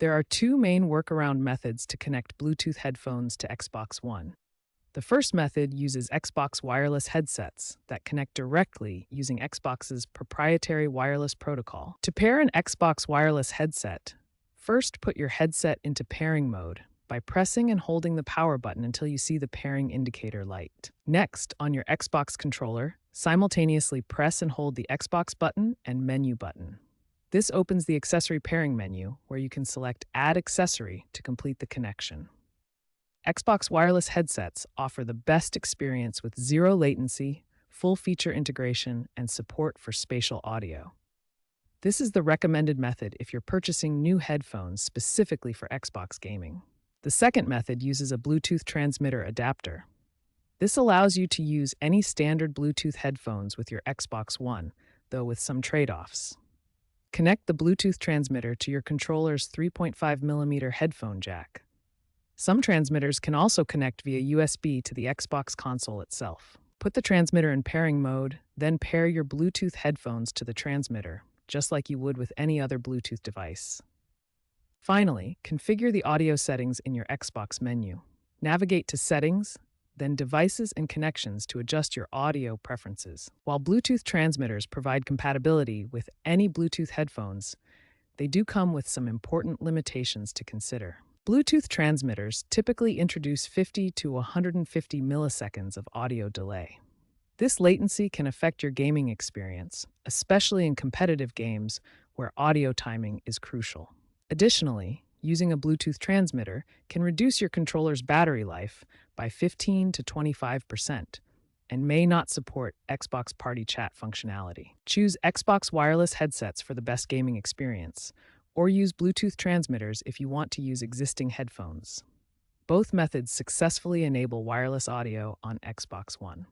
There are two main workaround methods to connect Bluetooth headphones to Xbox One. The first method uses Xbox wireless headsets that connect directly using Xbox's proprietary wireless protocol. To pair an Xbox wireless headset, first put your headset into pairing mode by pressing and holding the power button until you see the pairing indicator light. Next, on your Xbox controller, simultaneously press and hold the Xbox button and menu button. This opens the accessory pairing menu where you can select Add Accessory to complete the connection. Xbox wireless headsets offer the best experience with zero latency, full feature integration, and support for spatial audio. This is the recommended method if you're purchasing new headphones specifically for Xbox gaming. The second method uses a Bluetooth transmitter adapter. This allows you to use any standard Bluetooth headphones with your Xbox One, though with some trade-offs. Connect the Bluetooth transmitter to your controller's 3.5mm headphone jack. Some transmitters can also connect via USB to the Xbox console itself. Put the transmitter in pairing mode, then pair your Bluetooth headphones to the transmitter, just like you would with any other Bluetooth device. Finally, configure the audio settings in your Xbox menu. Navigate to Settings, then Devices and Connections to adjust your audio preferences. While Bluetooth transmitters provide compatibility with any Bluetooth headphones, they do come with some important limitations to consider. Bluetooth transmitters typically introduce 50 to 150 milliseconds of audio delay. This latency can affect your gaming experience, especially in competitive games where audio timing is crucial. Additionally, using a Bluetooth transmitter can reduce your controller's battery life by 15 to 25% and may not support Xbox Party Chat functionality. Choose Xbox wireless headsets for the best gaming experience, or use Bluetooth transmitters if you want to use existing headphones. Both methods successfully enable wireless audio on Xbox One.